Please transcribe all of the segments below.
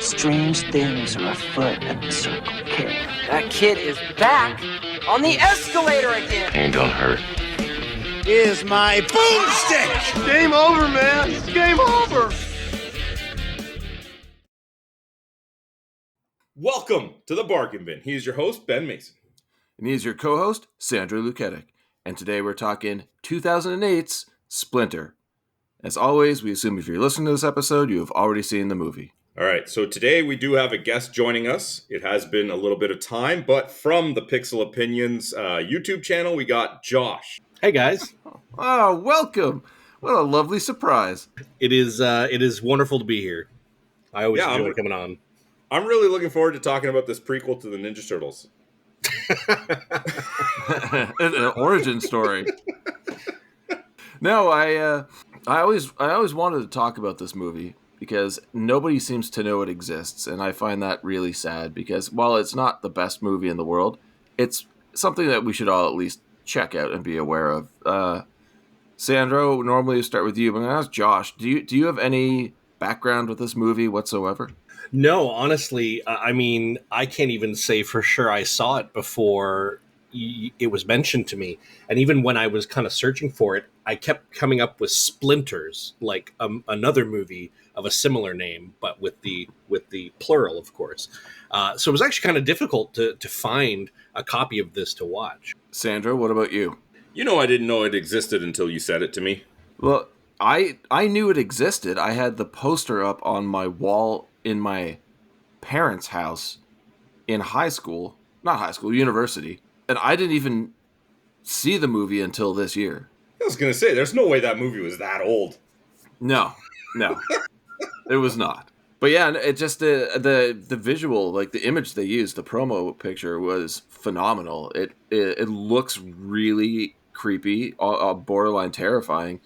Strange things are afoot at the Circle K. That kid is back on the escalator again. Ain't gonna hurt. Is my boomstick! Game over, man. It's game over. Welcome to the Bargain Bin. He's your host, Ben Mason. And he's your co-host, Sandra Luketic. And today we're talking 2008's Splinter. As always, we assume if you're listening to this episode, you have already seen the movie. All right, so today we do have a guest joining us. It has been a little bit of time, but from the Pixel Opinions YouTube channel, we got Josh. Hey, guys. Oh, welcome. What a lovely surprise. It is wonderful to be here. I always enjoy coming on. I'm really looking forward to talking about this prequel to the Ninja Turtles. An origin story. No, I always wanted to talk about this movie because nobody seems to know it exists, and I find that really sad because while it's not the best movie in the world, it's something that we should all at least check out and be aware of. Sandro, normally we start with you, but I'm going to ask Josh, do you have any background with this movie whatsoever? No, honestly, I mean, I can't even say for sure I saw it before it was mentioned to me. And even when I was kind of searching for it, I kept coming up with Splinters, like another movie of a similar name, but with the plural, of course. So it was actually kind of difficult to find a copy of this to watch. Sandra, what about you? You know, I didn't know it existed until you said it to me. Well, I knew it existed. I had the poster up on my wall in my parents' house in university. And I didn't even see the movie until this year. I was going to say, there's no way that movie was that old. No, it was not. But yeah, it just, the visual, like the image they used, the promo picture was phenomenal. It looks really creepy, borderline terrifying.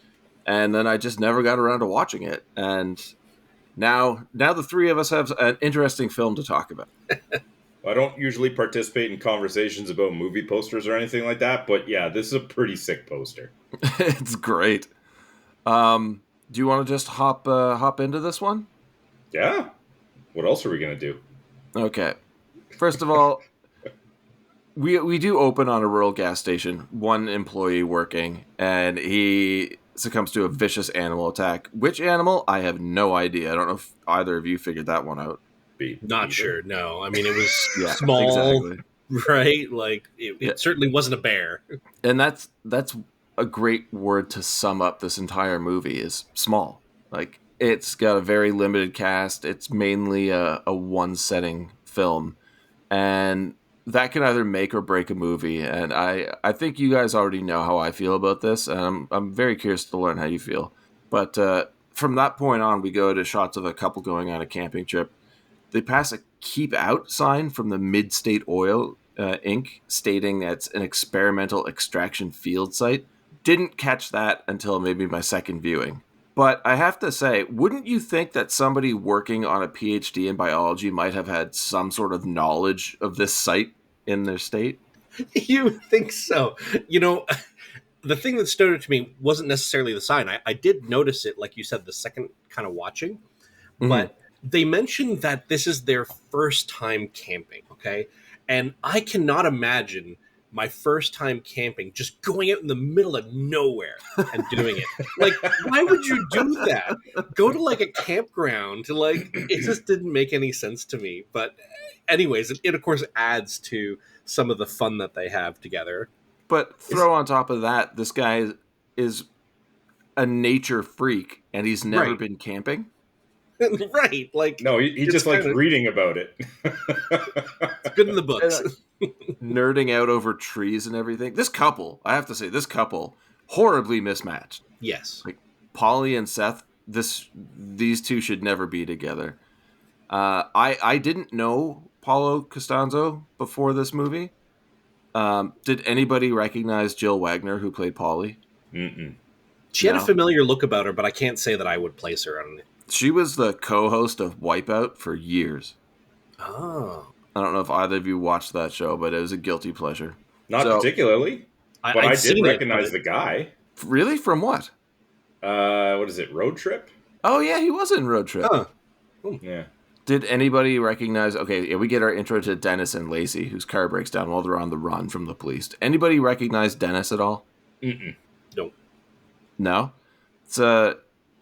And then I just never got around to watching it. And now the three of us have an interesting film to talk about. I don't usually participate in conversations about movie posters or anything like that, but yeah, this is a pretty sick poster. It's great. Do you want to just hop into this one? Yeah. What else are we going to do? Okay. First of all, we do open on a rural gas station, one employee working, and he succumbs to a vicious animal attack. Which animal? I have no idea. I don't know if either of you figured that one out. Not sure, no. I mean, it was small, exactly. Right? Like, it certainly wasn't a bear. And that's a great word to sum up this entire movie is small. Like, it's got a very limited cast. It's mainly a one-setting film. And that can either make or break a movie. And I think you guys already know how I feel about this. And I'm very curious to learn how you feel. But from that point on, we go to shots of a couple going on a camping trip. They pass a keep out sign from the Mid-State Oil Inc. stating that it's an experimental extraction field site. Didn't catch that until maybe my second viewing. But I have to say, wouldn't you think that somebody working on a PhD in biology might have had some sort of knowledge of this site in their state? You would think so. You know, the thing that stood out to me wasn't necessarily the sign. I did notice it, like you said, the second kind of watching. Mm-hmm. But they mentioned that this is their first time camping, okay? And I cannot imagine my first time camping just going out in the middle of nowhere and doing it. Like, why would you do that? Go to, like, a campground. Like, it just didn't make any sense to me. But anyways, it of course adds to some of the fun that they have together. But throw on top of that, this guy is a nature freak, and he's never been camping. Right, like no, he just likes reading about it. It's good in the books. Nerding out over trees and everything. This couple, I have to say, horribly mismatched. Yes, like Polly and Seth. These two should never be together. I didn't know Paulo Costanzo before this movie. Did anybody recognize Jill Wagner, who played Polly? Mm-mm. She had a familiar look about her, but I can't say that I would place her on it. She was the co-host of Wipeout for years. Oh. I don't know if either of you watched that show, but it was a guilty pleasure. Not particularly, but I did recognize the guy. Really? From what? What is it, Road Trip? Oh, yeah, he was in Road Trip. Huh. Yeah. Did anybody recognize? Okay, yeah, we get our intro to Dennis and Lacey, whose car breaks down while they're on the run from the police. Anybody recognize Dennis at all? Mm-mm. No. No, it's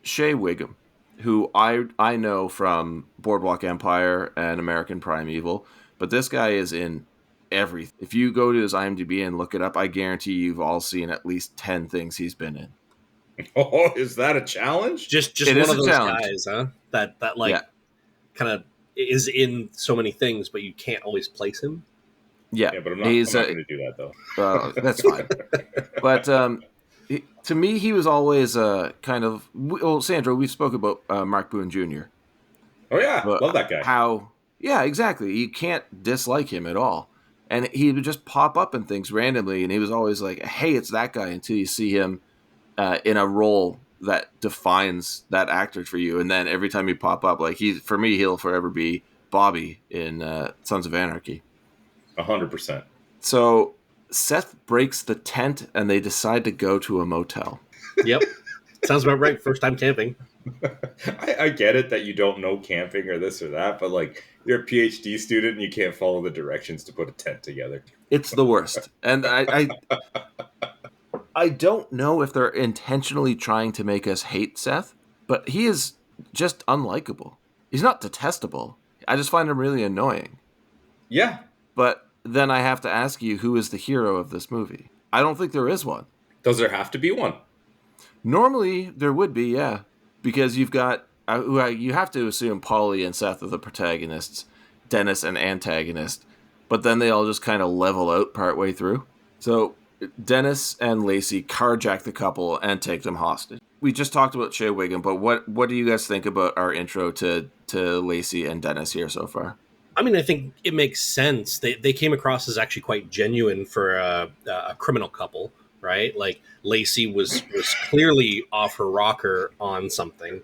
Shea Whigham, who I know from Boardwalk Empire and American Primeval, but this guy is in everything. If you go to his IMDb and look it up, I guarantee you've all seen at least 10 things he's been in. Oh, is that a challenge? Just It one is of a those challenge. guys, huh? That like Yeah. kind of is in so many things, but you can't always place him. Yeah, Yeah, but I'm not going to do that though. that's fine. But to me, he was always kind of. Well, Sandra, we spoke about Mark Boone Jr. Oh yeah, But love that guy. how? Yeah, exactly. You can't dislike him at all, and he would just pop up in things randomly, and he was always like, "Hey, it's that guy," until you see him in a role that defines that actor for you, and then every time you pop up, like for me, he'll forever be Bobby in Sons of Anarchy. 100%. So Seth breaks the tent and they decide to go to a motel. Yep, sounds about right. First time camping. I get it that you don't know camping or this or that, but like you're a PhD student and you can't follow the directions to put a tent together. It's the worst. And I don't know if they're intentionally trying to make us hate Seth, but he is just unlikable. He's not detestable. I just find him really annoying. Yeah. But then I have to ask you, who is the hero of this movie? I don't think there is one. Does there have to be one? Normally, there would be, yeah. Because you've got, you have to assume Paulie and Seth are the protagonists, Dennis an antagonist, but then they all just kind of level out partway through. So Dennis and Lacey carjack the couple and take them hostage. We just talked about Shea Whigham, but what do you guys think about our intro to Lacey and Dennis here so far? I mean, I think it makes sense. They came across as actually quite genuine for a criminal couple, right? Like Lacey was clearly off her rocker on something,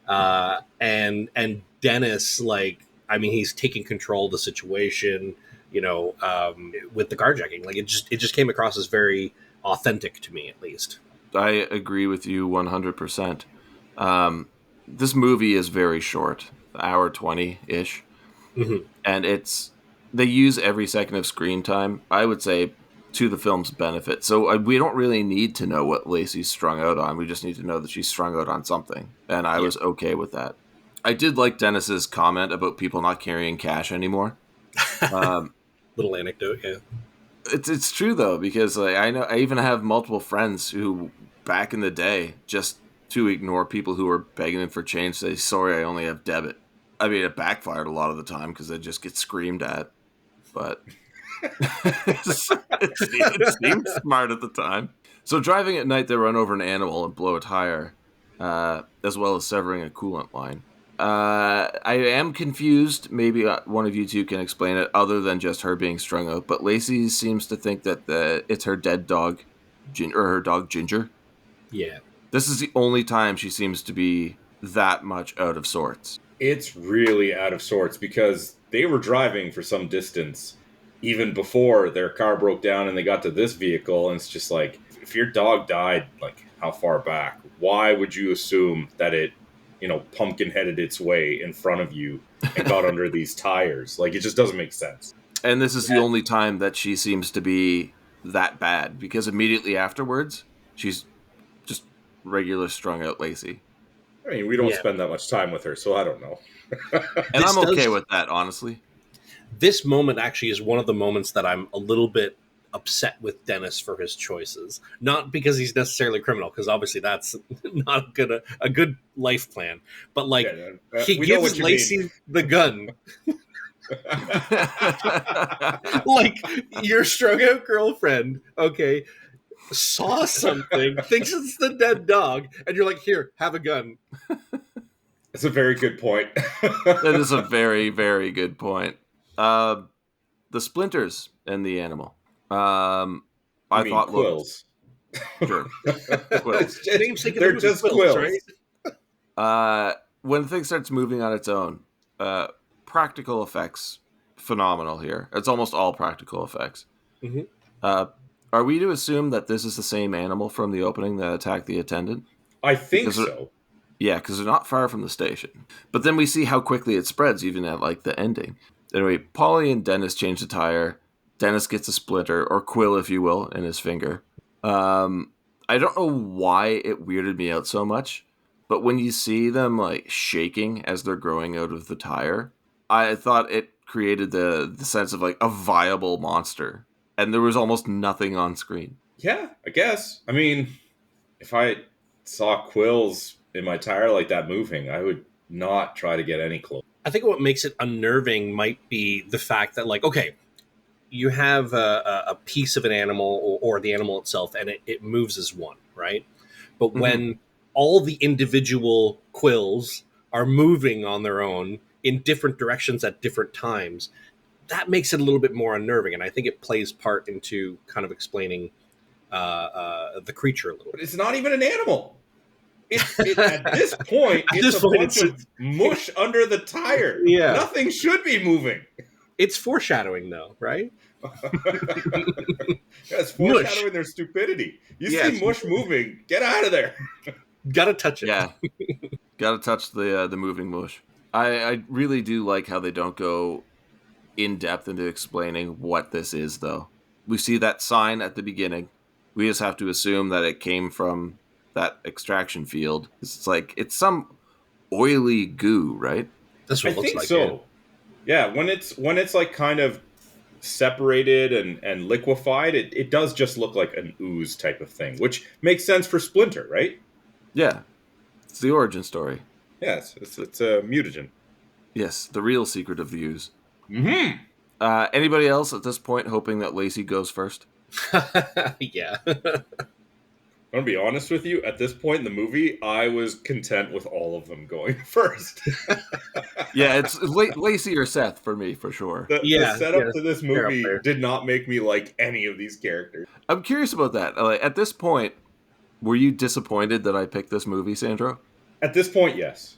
and Dennis, like, I mean, he's taking control of the situation, with the carjacking. Like it just came across as very authentic to me, at least. I agree with you 100%. This movie is very short, hour 20-ish. Mm-hmm. And they use every second of screen time, I would say, to the film's benefit. So we don't really need to know what Lacey's strung out on. We just need to know that she's strung out on something. And I was okay with that. I did like Dennis's comment about people not carrying cash anymore. Little anecdote, yeah. It's true though, because like I even have multiple friends who back in the day, just to ignore people who were begging them for change, say, "Sorry, I only have debit." I mean, it backfired a lot of the time because they just get screamed at, but it seemed smart at the time. So driving at night, they run over an animal and blow a tire, as well as severing a coolant line. I am confused. Maybe one of you two can explain it, other than just her being strung out. But Lacey seems to think that it's her dead dog, or her dog Ginger. Yeah. This is the only time she seems to be that much out of sorts. It's really out of sorts because they were driving for some distance even before their car broke down and they got to this vehicle. And it's just like, if your dog died, like how far back? Why would you assume that it, pumpkin headed its way in front of you and got under these tires? Like, it just doesn't make sense. And this is the only time that she seems to be that bad, because immediately afterwards, she's just regular strung out Lacey. I mean, we don't spend that much time with her, so I don't know. And I'm okay with that, honestly. This moment actually is one of the moments that I'm a little bit upset with Dennis for his choices. Not because he's necessarily criminal, because obviously that's not a good life plan. But like, he gives Lacey the gun. Like, your strung out girlfriend, okay, saw something, thinks it's the dead dog, and you're like, here, have a gun. That's a very good point. That is a very, very good point. The splinters and the animal. I thought quills. Sure. Quills. They're just quills, right? When things starts moving on its own, practical effects, phenomenal here. It's almost all practical effects. Mm-hmm. Are we to assume that this is the same animal from the opening that attacked the attendant? I think so. Yeah, because they're not far from the station. But then we see how quickly it spreads, even at like the ending. Anyway, Polly and Dennis change the tire. Dennis gets a splinter, or quill, if you will, in his finger. I don't know why it weirded me out so much, but when you see them like shaking as they're growing out of the tire, I thought it created the sense of like a viable monster, and there was almost nothing on screen. Yeah, I guess. I mean, if I saw quills in my tire like that moving, I would not try to get any close. I think what makes it unnerving might be the fact that, like, okay, you have a piece of an animal or the animal itself, and it moves as one, right? But when all the individual quills are moving on their own in different directions at different times, that makes it a little bit more unnerving. And I think it plays part into kind of explaining the creature a little But bit. it's not even an animal. At this point, it's a bunch of mush under the tire. Yeah. Nothing should be moving. It's foreshadowing, though, right? It's foreshadowing their stupidity. You see mush moving, get out of there. Gotta touch it. Yeah, gotta touch the moving mush. I really do like how they don't go in depth into explaining what this is, though. We see that sign at the beginning. We just have to assume that it came from that extraction field. It's like it's some oily goo, right? That's what I it looks think like. so. Yeah, when it's like kind of separated and liquefied, it does just look like an ooze type of thing, which makes sense for Splinter, right? Yeah, it's the origin story. Yes, it's a mutagen. Yes, the real secret of the ooze. Mm-hmm. Anybody else at this point hoping that Lacey goes first? Yeah. I'm gonna be honest with you. At this point in the movie, I was content with all of them going first. Yeah, it's Lacey or Seth for me, for sure. The setup to this movie did not make me like any of these characters. I'm curious about that. At this point, were you disappointed that I picked this movie, Sandro? At this point, yes.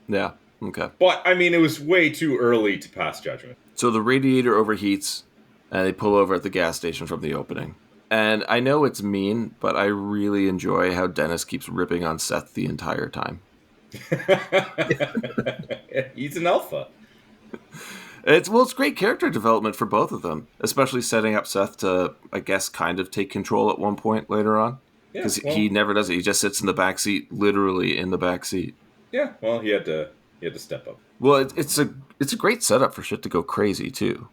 Yeah, okay. But, I mean, it was way too early to pass judgment. So the radiator overheats, and they pull over at the gas station from the opening. And I know it's mean, but I really enjoy how Dennis keeps ripping on Seth the entire time. He's an alpha. It's great character development for both of them, especially setting up Seth to, I guess, kind of take control at one point later on. Because he never does it. He just sits in the back seat, literally in the back seat. Yeah, well, he had to step up. Well, it's a great setup for shit to go crazy too.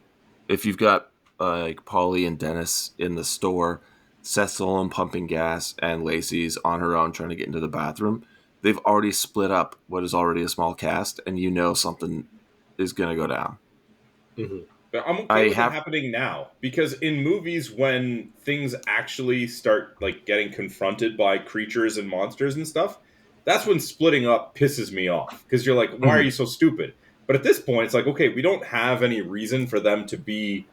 If you've got like Polly and Dennis in the store, Seth's alone pumping gas, and Lacey's on her own trying to get into the bathroom, they've already split up what is already a small cast, and you know something is going to go down. Mm-hmm. But I'm okay with it happening now, because in movies, when things actually start like getting confronted by creatures and monsters and stuff, that's when splitting up pisses me off, because you're like, why are you so stupid? But at this point, it's like, okay, we don't have any reason for them to be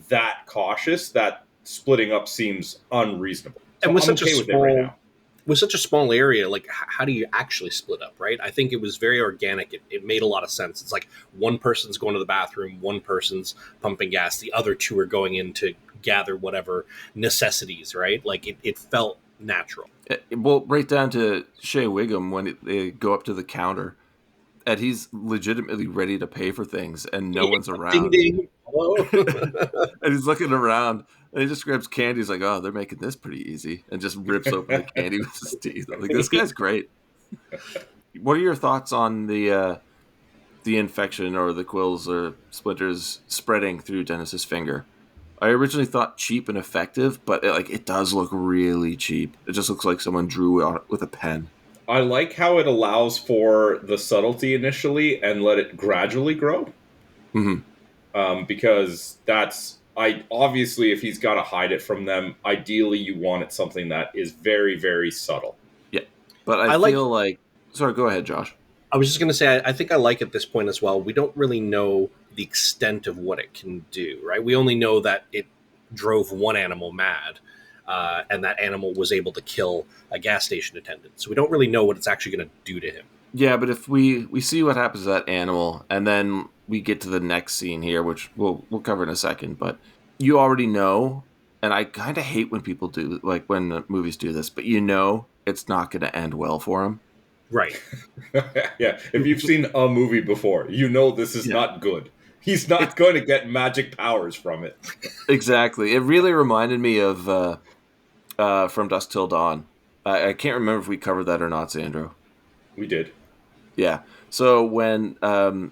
that cautious that splitting up seems unreasonable. So and with I'm such okay a with it right now. With such a small area, like how do you actually split up, right? I think it was very organic. It made a lot of sense. It's like one person's going to the bathroom, one person's pumping gas, the other two are going in to gather whatever necessities, right? Like it felt natural. Well, right down to Shea Whigham when they go up to the counter, and he's legitimately ready to pay for things, and no one's around. Ding, ding. Hello. And he's looking around, and he just grabs candy. He's like, "Oh, they're making this pretty easy," and just rips open the candy with his teeth. I'm like, this guy's great. What are your thoughts on the infection or the quills or splinters spreading through Dennis's finger? I originally thought cheap and effective, but it does look really cheap. It just looks like someone drew on it with a pen. I like how it allows for the subtlety initially and let it gradually grow. Mm-hmm. Because obviously, if he's got to hide it from them, ideally you want it something that is very, very subtle. Yeah, but I feel like... Sorry, go ahead, Josh. I was just going to say, I think I like at this point as well, we don't really know the extent of what it can do, right? We only know that it drove one animal mad, and that animal was able to kill a gas station attendant. So we don't really know what it's actually going to do to him. Yeah, but if we see what happens to that animal, and then we get to the next scene here, which we'll cover in a second, but you already know, and I kind of hate when people do, like when movies do this, but you know it's not going to end well for him. Right. Yeah, if you've seen a movie before, you know this is not good. He's not going to get magic powers from it. Exactly. It really reminded me of From Dusk Till Dawn. I can't remember if we covered that or not, Sandro. We did. Yeah. So when Tom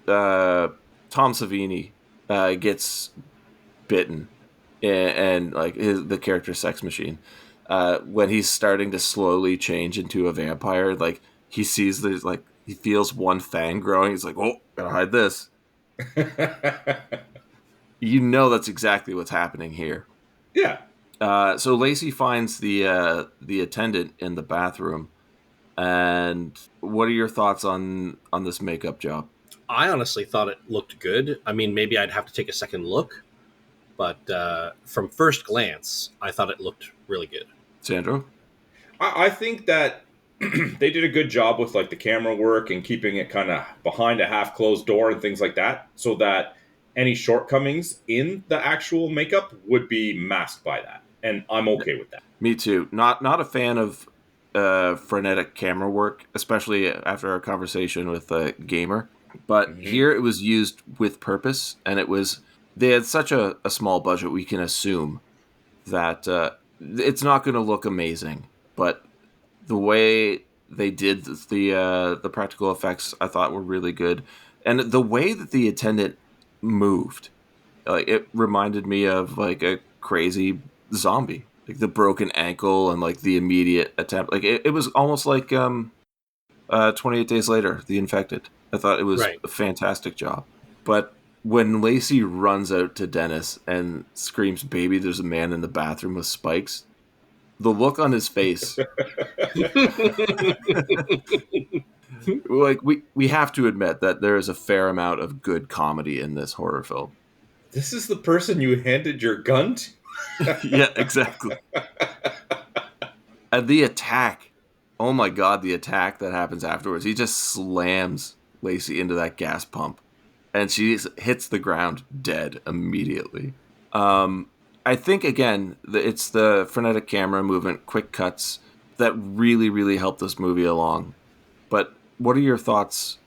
Savini gets bitten and like the character Sex Machine, when he's starting to slowly change into a vampire, like he sees there's like he feels one fang growing. He's like, "Oh, gotta hide this." You know that's exactly what's happening here. Yeah. So Lacey finds the attendant in the bathroom, and what are your thoughts on this makeup job? I honestly thought it looked good. I mean, maybe I'd have to take a second look, but from first glance, I thought it looked really good. Sandro? I think that they did a good job with like the camera work and keeping it kind of behind a half closed door and things like that, so that any shortcomings in the actual makeup would be masked by that, and I'm okay with that. Me too. Not a fan of frenetic camera work, especially after our conversation with Gamer. But here it was used with purpose, and they had such a small budget. We can assume that it's not going to look amazing, but the way they did the practical effects, I thought were really good, and the way that the attendant moved, like it reminded me of like a crazy zombie, like the broken ankle and like the immediate attempt. Like it was almost like 28 Days Later, The Infected. I thought it was a fantastic job. But when Lacey runs out to Dennis and screams, "Baby, there's a man in the bathroom with spikes," the look on his face, like we have to admit that there is a fair amount of good comedy in this horror film. This is the person you handed your gun to? Yeah, exactly. And the attack. Oh my god, the attack that happens afterwards. He just slams Lacey into that gas pump, and she hits the ground dead immediately. I think, again, it's the frenetic camera movement, quick cuts, that really, really helped this movie along. But what are your thoughts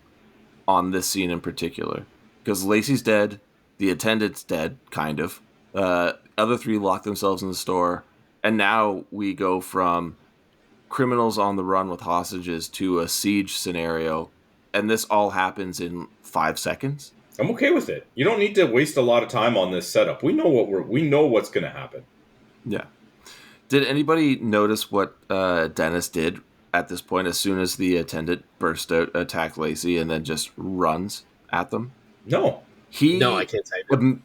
on this scene in particular? Because Lacey's dead, the attendant's dead, kind of. Other three lock themselves in the store, and now we go from criminals on the run with hostages to a siege scenario, and this all happens in 5 seconds. I'm okay with it. You don't need to waste a lot of time on this setup. We know what's going to happen. Yeah. Did anybody notice what Dennis did at this point as soon as the attendant burst out, attacked Lacey, and then just runs at them? No. No, I can't say that.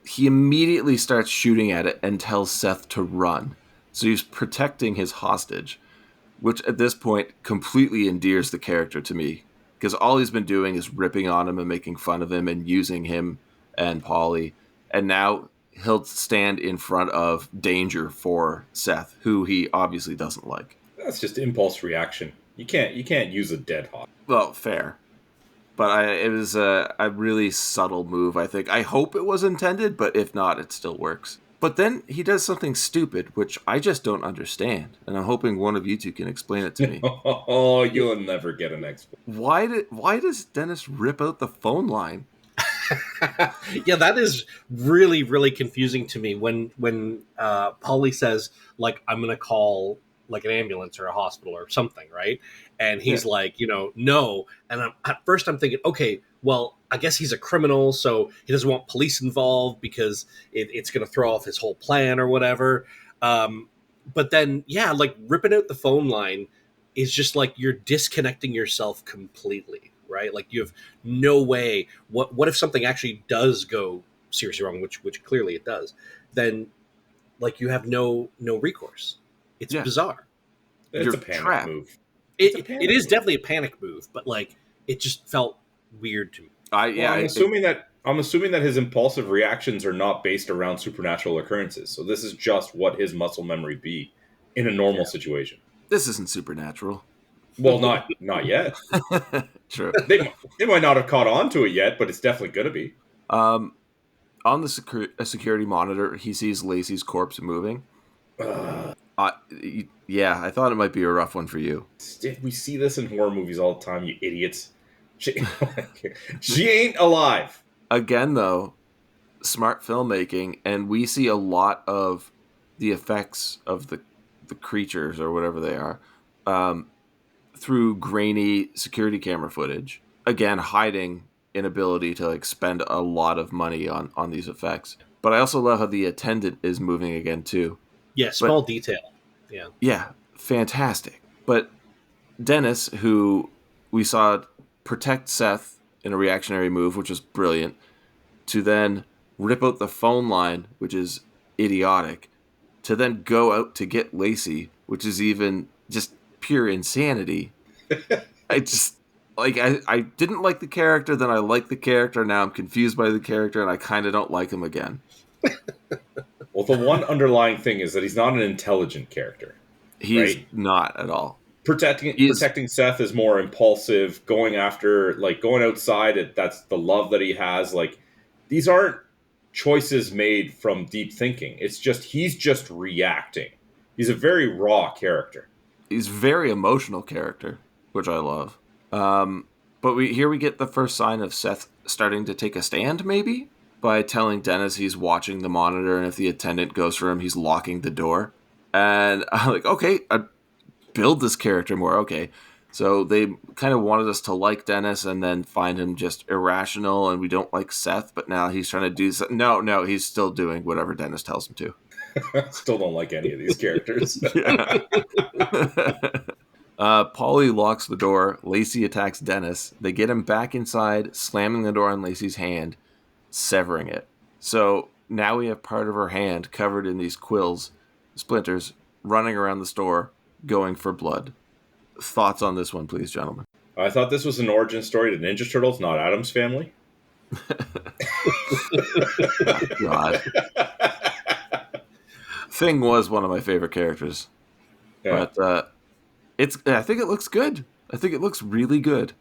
He immediately starts shooting at it and tells Seth to run. So he's protecting his hostage, which at this point completely endears the character to me, because all he's been doing is ripping on him and making fun of him and using him and Paulie, and now he'll stand in front of danger for Seth, who he obviously doesn't like. That's just impulse reaction. You can't use a dead hostage. Well, fair. But it was a really subtle move, I think. I hope it was intended, but if not, it still works. But then he does something stupid, which I just don't understand. And I'm hoping one of you two can explain it to me. Oh, you'll never get an explanation. Why does Dennis rip out the phone line? Yeah, that is really, really confusing to me when Paulie says, like, I'm going to call like an ambulance or a hospital or something, right? And he's like, no. And at first I'm thinking, okay, well, I guess he's a criminal, so he doesn't want police involved because it's going to throw off his whole plan or whatever. But then, yeah, like ripping out the phone line is just like you're disconnecting yourself completely, right? Like you have no way. What if something actually does go seriously wrong, which clearly it does? Then, like you have no recourse. It's bizarre. It's a panic move. It is definitely a panic move, but like it just felt weird to me. I'm assuming that his impulsive reactions are not based around supernatural occurrences. So this is just what his muscle memory be in a normal situation. This isn't supernatural. Well, not yet. True. They might not have caught on to it yet, but it's definitely going to be. On the security monitor, he sees Lacey's corpse moving. Yeah, I thought it might be a rough one for you. We see this in horror movies all the time, you idiots. She ain't alive. Again, though, smart filmmaking, and we see a lot of the effects of the creatures or whatever they are through grainy security camera footage. Again, hiding inability to like spend a lot of money on these effects. But I also love how the attendant is moving again too. Yeah, small detail. Yeah. Yeah, fantastic. But Dennis, who we saw protect Seth in a reactionary move, which was brilliant, to then rip out the phone line, which is idiotic, to then go out to get Lacey, which is even just pure insanity. I just I didn't like the character, then I like the character, now I'm confused by the character, and I kind of don't like him again. Well, the one underlying thing is that he's not an intelligent character. He's right? not at all. Protecting Seth is more impulsive, going outside. That's the love that he has. Like, these aren't choices made from deep thinking. It's just, he's just reacting. He's a very raw character. He's a very emotional character, which I love. But we get the first sign of Seth starting to take a stand, maybe, by telling Dennis he's watching the monitor, and if the attendant goes for him, he's locking the door. And I'm like, okay, build this character more. Okay. So they kind of wanted us to like Dennis and then find him just irrational, and we don't like Seth, but now he's trying to do something. No, he's still doing whatever Dennis tells him to. Still don't like any of these characters. Paulie locks the door. Lacey attacks Dennis. They get him back inside, slamming the door on Lacey's hand, severing it. So now we have part of her hand covered in these quills, splinters, running around the store, going for blood. Thoughts on this one, please, gentlemen? I thought this was an origin story to Ninja Turtles, not Addams Family. Oh, God. Thing was one of my favorite characters. Yeah. But I think it looks good. I think it looks really good.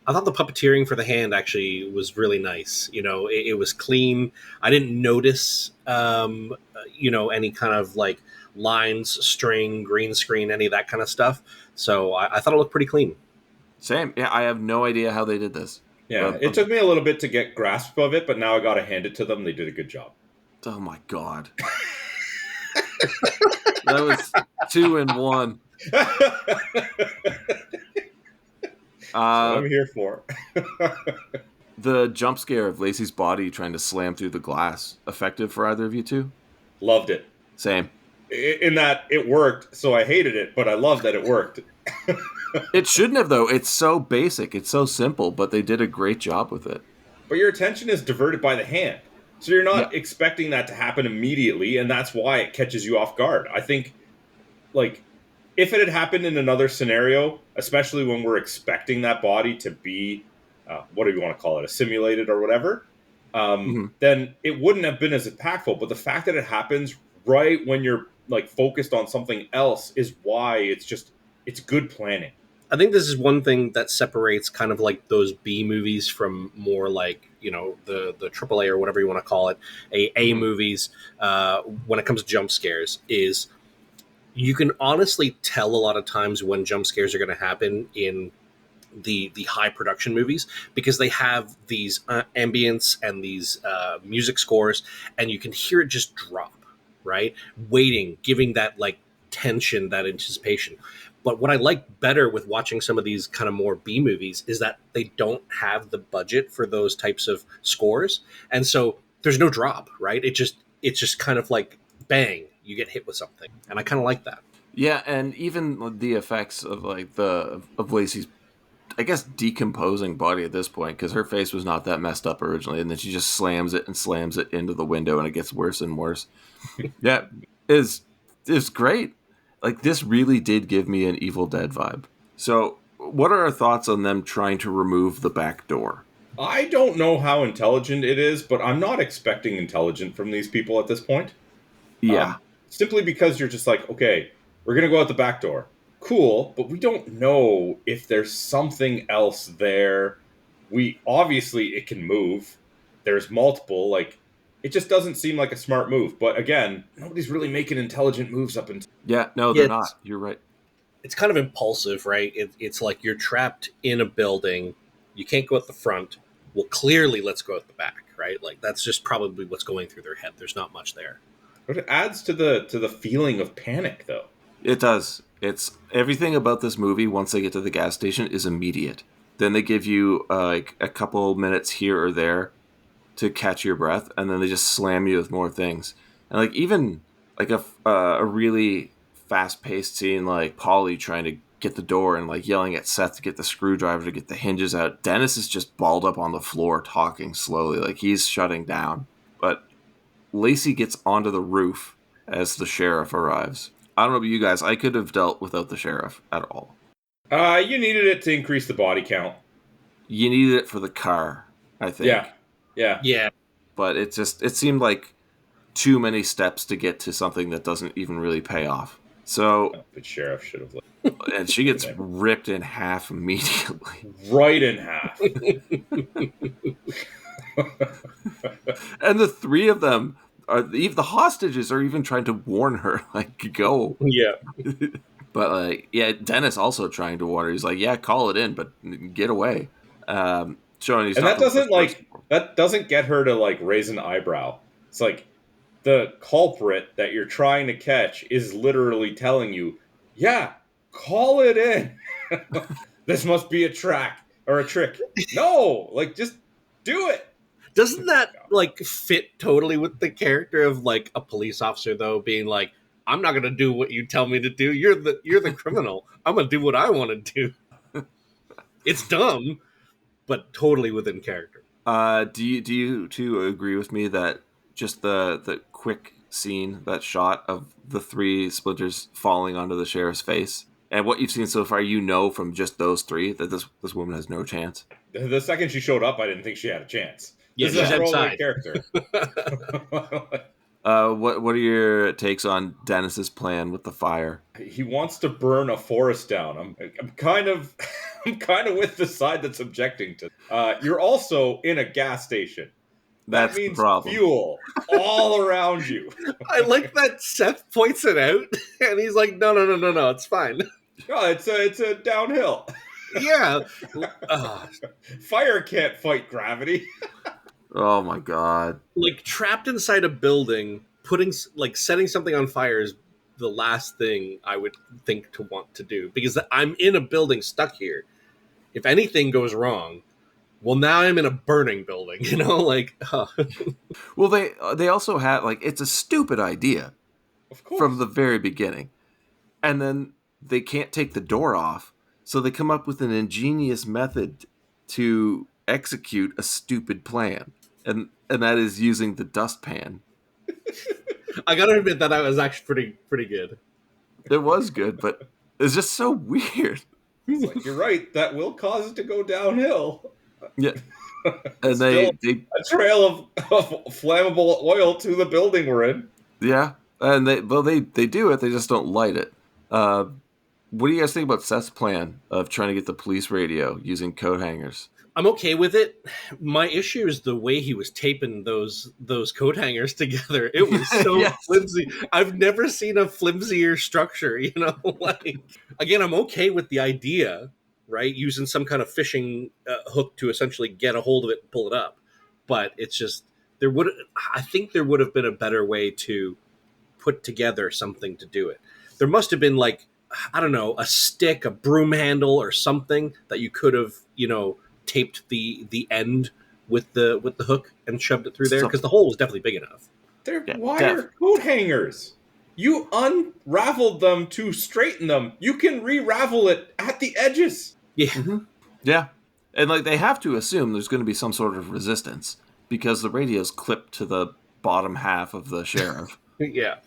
I thought the puppeteering for the hand actually was really nice. You know, it was clean. I didn't notice, any kind of like lines, string, green screen, any of that kind of stuff. So I thought it looked pretty clean. Same. Yeah, I have no idea how they did this. Yeah, it took me a little bit to get grasp of it, but now I got to hand it to them. They did a good job. Oh, my God. That was 2 in 1. That's what I'm here for. The jump scare of Lacey's body trying to slam through the glass, effective for either of you two? Loved it. Same. In that it worked, so I hated it, but I loved that it worked. It shouldn't have, though. It's so basic. It's so simple, but they did a great job with it. But your attention is diverted by the hand. So you're not expecting that to happen immediately, and that's why it catches you off guard. I think, like, if it had happened in another scenario, especially when we're expecting that body to be, what do you want to call it, a simulated or whatever, then it wouldn't have been as impactful. But the fact that it happens right when you're, like, focused on something else is why it's good planning. I think this is one thing that separates kind of like those B movies from more like, the AAA or whatever you want to call it, A movies, when it comes to jump scares, is you can honestly tell a lot of times when jump scares are going to happen in the high production movies, because they have these ambience and these music scores, and you can hear it just drop, right? Waiting, giving that like tension, that anticipation. But what I like better with watching some of these kind of more B movies is that they don't have the budget for those types of scores. And so there's no drop, right? It's just kind of like bang, you get hit with something. And I kind of like that. Yeah, and even the effects of like of Lacey's, I guess, decomposing body at this point, because her face was not that messed up originally, and then she just slams it into the window, and it gets worse and worse. Yeah, it's great. Like, this really did give me an Evil Dead vibe. So, what are our thoughts on them trying to remove the back door? I don't know how intelligent it is, but I'm not expecting intelligent from these people at this point. Yeah. Simply because you're just like, okay, we're going to go out the back door. Cool, but we don't know if there's something else there. Obviously, it can move. There's multiple, like, It just doesn't seem like a smart move. But again, nobody's really making intelligent moves up until... Yeah, no, they're not. You're right. It's kind of impulsive, right? It's like you're trapped in a building. You can't go at the front. Well, clearly, let's go at the back, right? Like, that's just probably what's going through their head. There's not much there. But it adds to the feeling of panic, though. It does. It's everything about this movie, once they get to the gas station, is immediate. Then they give you like a couple minutes here or there to catch your breath, and then they just slam you with more things. And like even like a really fast-paced scene, like Paulie trying to get the door and like yelling at Seth to get the screwdriver to get the hinges out. Dennis is just balled up on the floor talking slowly, like he's shutting down. But Lacey gets onto the roof as the sheriff arrives. I don't know about you guys. I could have dealt without the sheriff at all. You needed it to increase the body count. You needed it for the car, I think. Yeah. But it seemed like too many steps to get to something that doesn't even really pay off. So The sheriff should have... And she gets ripped in half immediately. Right in half. And the three of them, the hostages are even trying to warn her, like, go. Yeah. But, like, yeah, Dennis also trying to warn her. He's like, yeah, call it in, but get away. Showing he's and not that doesn't get her to, like, raise an eyebrow. It's like, the culprit that you're trying to catch is literally telling you, yeah, call it in. This must be a track or a trick. No, like, just do it. Doesn't that like fit totally with the character of like a police officer though, being like, I'm not gonna do what you tell me to do. You're the criminal. I'm gonna do what I want to do. It's dumb, but totally within character. Do you two agree with me that just the quick scene, that shot of the three splinters falling onto the sheriff's face, and what you've seen so far, you know from just those three that this woman has no chance? The second she showed up, I didn't think she had a chance. Yeah, this is she's a throwaway outside. character. What are your takes on Dennis's plan with the fire? He wants to burn a forest down. I'm kind of with the side that's objecting to. You're also in a gas station. That's that means the problem. Fuel all around you. I like that Seth points it out, and he's like, no, it's fine. No, it's a downhill. Yeah. Fire can't fight gravity. Oh my god. Like trapped inside a building, setting something on fire is the last thing I would think to want to do, because I'm in a building stuck here. If anything goes wrong, well, now I'm in a burning building, like. Well, they also have, like, it's a stupid idea, Of course. from the very beginning, and then they can't take the door off, so they come up with an ingenious method to execute a stupid plan, and that is using the dustpan. I gotta admit that was actually pretty good. It was good, but it's just so weird. It's like, you're right. That will cause it to go downhill. Yeah, and they a trail of flammable oil to the building we're in. yeah, and they do it. They just don't light it. What do you guys think about Seth's plan of trying to get the police radio using coat hangers? I'm okay with it. My issue is the way he was taping those coat hangers together. It was so Yes. flimsy. I've never seen a flimsier structure, Like, again, I'm okay with the idea, right? Using some kind of fishing hook to essentially get a hold of it and pull it up. But it's just, I think there would have been a better way to put together something to do it. There must have been, like, I don't know, a stick, a broom handle or something that you could have, taped the end with the hook and shoved it through there, because the hole was definitely big enough. They're wire coat hangers. You unraveled them to straighten them. You can re-ravel it at the edges. Yeah. Mm-hmm. Yeah, and like they have to assume there's going to be some sort of resistance because the radio's clipped to the bottom half of the sheriff. Yeah.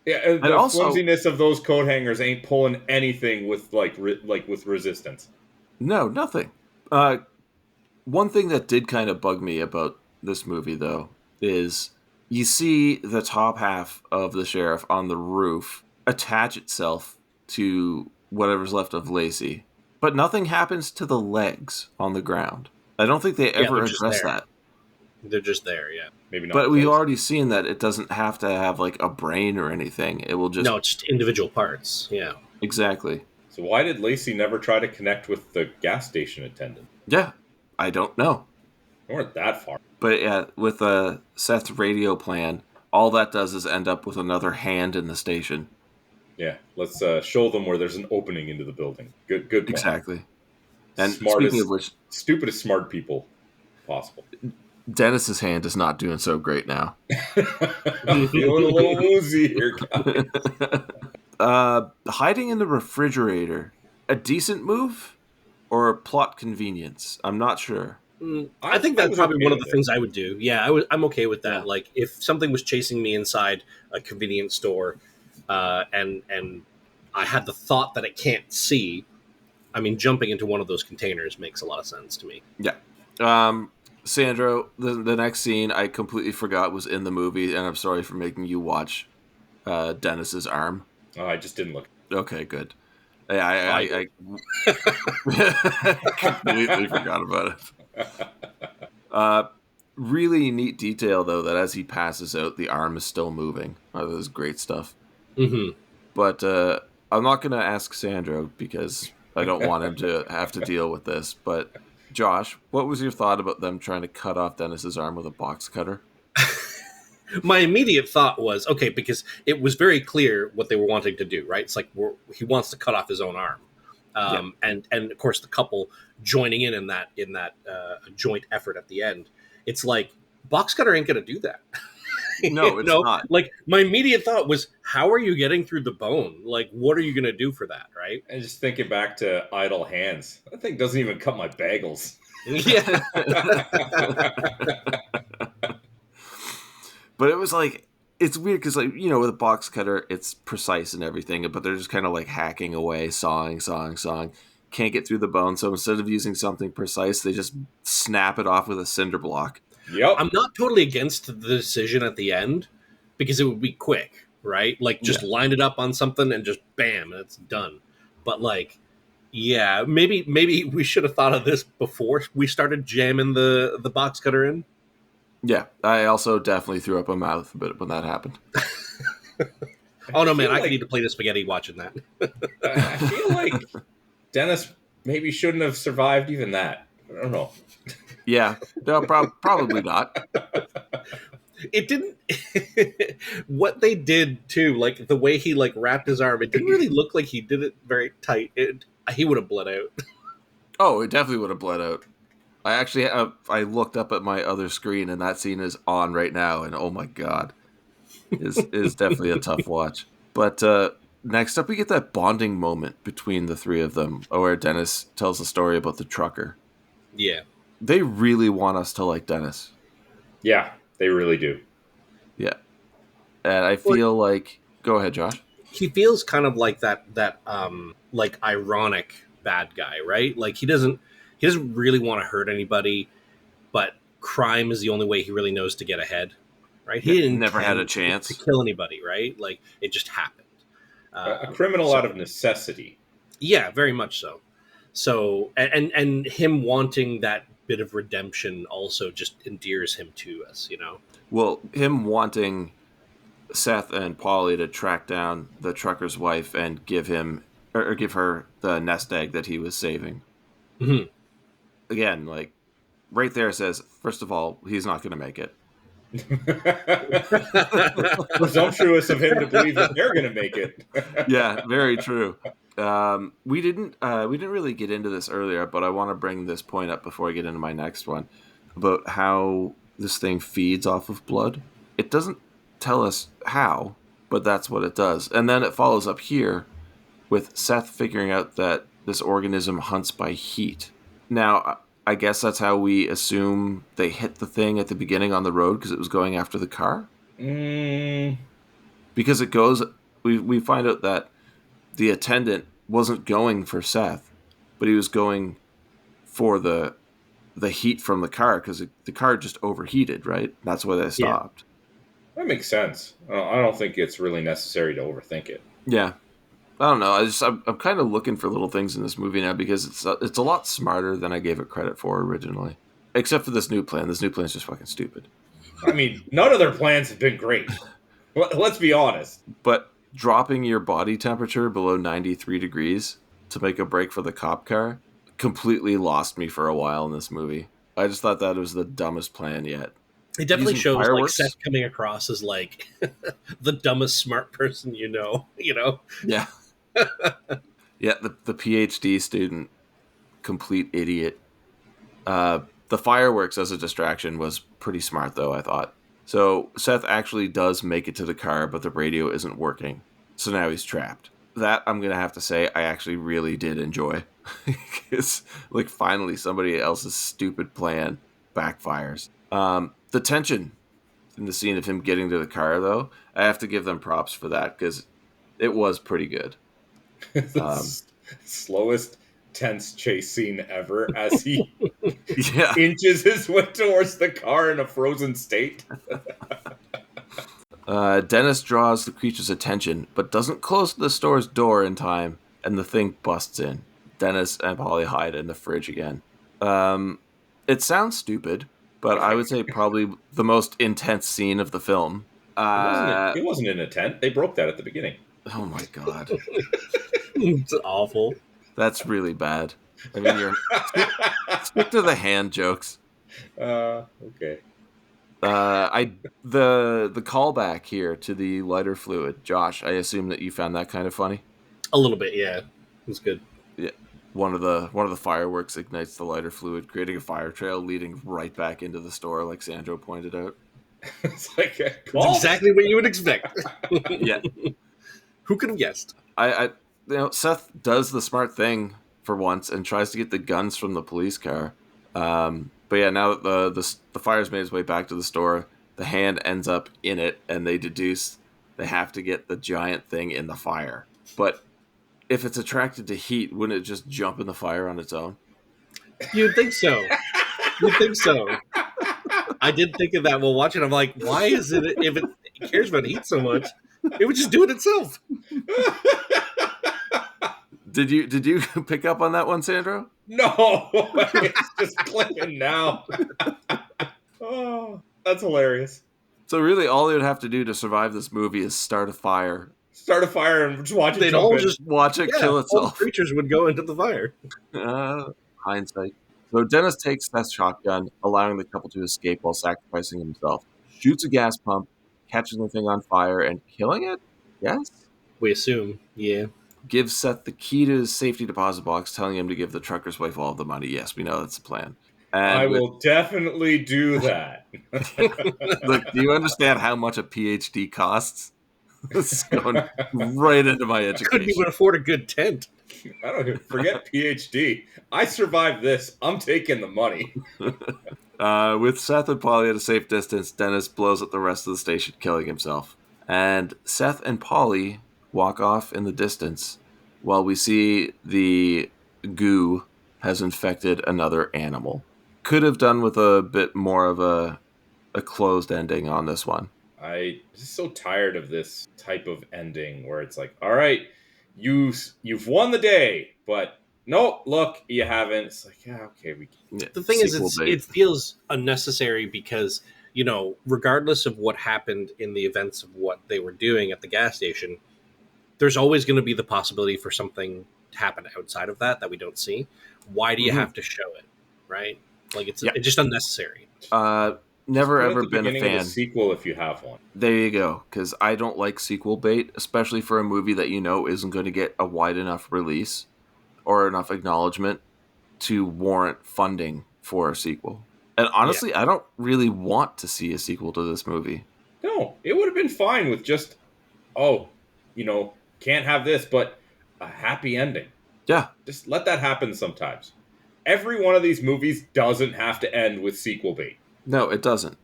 Yeah, and the also, flimsiness of those coat hangers ain't pulling anything with with resistance. No, nothing. One thing that did kind of bug me about this movie, though, is you see the top half of the sheriff on the roof attach itself to whatever's left of Lacey, but nothing happens to the legs on the ground. I don't think they ever address that. They're just there, yeah. Maybe not. But we've close. already seen that it doesn't have to have like a brain or anything. It will just No, it's just individual parts. Yeah. exactly. So why did Lacey never try to connect with the gas station attendant? Yeah, I don't know. They weren't that far. But yeah, with Seth's radio plan, all that does is end up with another hand in the station. Yeah, let's show them where there's an opening into the building. Good point. Exactly. And Smartest, speaking of which, stupidest smart people possible. Dennis's hand is not doing so great now. I'm feeling a little woozy here, guys. Hiding in the refrigerator, a decent move or a plot convenience? I'm not sure. I think that's probably one of the things I would do. Yeah, I'm okay with that. Yeah. Like if something was chasing me inside a convenience store, and I had the thought that it can't see, I mean, jumping into one of those containers makes a lot of sense to me. Yeah. Sandro, the next scene I completely forgot was in the movie, and I'm sorry for making you watch Dennis's arm. Oh, I just didn't look. Okay, good. I completely forgot about it. Really neat detail, though, that as he passes out, the arm is still moving. Oh, that is great stuff. Mm-hmm. But I'm not going to ask Sandro because I don't want him to have to deal with this. But Josh, what was your thought about them trying to cut off Dennis's arm with a box cutter? My immediate thought was, okay, because it was very clear what they were wanting to do, right? It's like he wants to cut off his own arm. And of course the couple joining in that joint effort at the end. It's like box cutter ain't going to do that. No, it's not. Like my immediate thought was, how are you getting through the bone? Like, what are you going to do for that? Right. And just thinking back to Idle Hands, that thing doesn't even cut my bagels. Yeah. But it was like, it's weird because, like, you know, with a box cutter, it's precise and everything, but they're just kind of like hacking away, sawing. Can't get through the bone. So instead of using something precise, they just snap it off with a cinder block. Yep. I'm not totally against the decision at the end because it would be quick, right? Like just line it up on something and just bam, and it's done. But like, yeah, maybe we should have thought of this before we started jamming the box cutter in. Yeah, I also definitely threw up a mouth a bit when that happened. Oh no, man, I need to play the spaghetti watching that. I feel like Dennis maybe shouldn't have survived even that. I don't know. Yeah, no, probably not. It didn't. What they did too, like the way he like wrapped his arm, it didn't really look like he did it very tight. He would have bled out. Oh, it definitely would have bled out. I actually I looked up at my other screen, and that scene is on right now, and oh my god, is definitely a tough watch. But next up, we get that bonding moment between the three of them, where Dennis tells the story about the trucker. Yeah. They really want us to like Dennis. Yeah, they really do. Yeah. And I feel like... Go ahead, Josh. He feels kind of like that like ironic bad guy, right? Like he doesn't really want to hurt anybody, but crime is the only way he really knows to get ahead, right? He didn't never had a chance to kill anybody, right? Like it just happened. A criminal out of necessity. Yeah, very much so. So, and him wanting that bit of redemption also just endears him to us, you know? Well, him wanting Seth and Paulie to track down the trucker's wife and give her the nest egg that he was saving. Mm-hmm. Again, like, right there says, first of all, he's not going to make it. Presumptuous of him to believe that they're going to make it. Yeah, very true. We didn't really get into this earlier, but I want to bring this point up before I get into my next one about how this thing feeds off of blood. It doesn't tell us how, but that's what it does. And then it follows up here with Seth figuring out that this organism hunts by heat. Now, I guess that's how we assume they hit the thing at the beginning on the road because it was going after the car. Because it goes, we find out that the attendant wasn't going for Seth, but he was going for the heat from the car because the car just overheated, right? That's why they stopped. Yeah. That makes sense. I don't think it's really necessary to overthink it. Yeah. I don't know. I'm kind of looking for little things in this movie now because it's a lot smarter than I gave it credit for originally. Except for this new plan. This new plan's just fucking stupid. I mean, none of their plans have been great. Let's be honest. But dropping your body temperature below 93 degrees to make a break for the cop car completely lost me for a while in this movie. I just thought that was the dumbest plan yet. It definitely Using shows fireworks? like Seth coming across as like the dumbest smart person you know. Yeah. Yeah, the PhD student, complete idiot. The fireworks as a distraction was pretty smart, though, I thought. So Seth actually does make it to the car, but the radio isn't working. So now he's trapped. That, I'm going to have to say, I actually really did enjoy. Because, like, finally somebody else's stupid plan backfires. The tension in the scene of him getting to the car, though, I have to give them props for that, because it was pretty good. Slowest tense chase scene ever as he Yeah. inches his way towards the car in a frozen state. Dennis draws the creature's attention, but doesn't close the store's door in time, and the thing busts in. Dennis and Polly hide in the fridge again. It sounds stupid, but I would say probably the most intense scene of the film. It wasn't in a tent. They broke that at the beginning. Oh my god. It's awful. That's really bad. I mean, stick to the hand jokes. Okay. The callback here to the lighter fluid, Josh, I assume that you found that kind of funny. A little bit, yeah. It was good. Yeah. One of the fireworks ignites the lighter fluid, creating a fire trail leading right back into the store, like Sandro pointed out. It's like That's exactly what you would expect. Yeah. Who could have guessed? Seth does the smart thing for once and tries to get the guns from the police car. But yeah, now that the fire's made its way back to the store, the hand ends up in it, and they deduce they have to get the giant thing in the fire. But if it's attracted to heat, wouldn't it just jump in the fire on its own? You'd think so. You'd think so. I did think of that while watching. I'm like, why is it, if it cares about heat so much, it would just do it itself. Did you pick up on that one, Sandro? No, it's just clicking now. Oh, that's hilarious. So really, all they would have to do to survive this movie is start a fire. Start a fire and just watch it. They'd all just watch it kill all the itself. creatures would go into the fire. Hindsight. So Dennis takes Seth's shotgun, allowing the couple to escape while sacrificing himself. Shoots a gas pump, catches the thing on fire, and killing it? Yes? We assume, yeah. Gives Seth the key to his safety deposit box, telling him to give the trucker's wife all of the money. Yes, we know that's the plan. And I will definitely do that. Look, do you understand how much a PhD costs? This is going right into my education. Couldn't even afford a good tent. I don't even forget PhD. I survived this. I'm taking the money. With Seth and Polly at a safe distance, Dennis blows up the rest of the station, killing himself. And Seth and Polly walk off in the distance while we see the goo has infected another animal. Could have done with a bit more of a closed ending on this one. I'm just so tired of this type of ending where it's like, all right, you've won the day, but nope, look, you haven't. It's like, yeah, okay. The thing is, it feels unnecessary because, regardless of what happened in the events of what they were doing at the gas station, there's always going to be the possibility for something to happen outside of that we don't see. Why do you have to show it, right? Like, it's just unnecessary. Never ever been a fan. Of the sequel if you have one. There you go, because I don't like sequel bait, especially for a movie that isn't going to get a wide enough release or enough acknowledgement to warrant funding for a sequel. And honestly, I don't really want to see a sequel to this movie. No, it would have been fine with just, can't have this, but a happy ending. Yeah. Just let that happen sometimes. Every one of these movies doesn't have to end with sequel bait. No, it doesn't.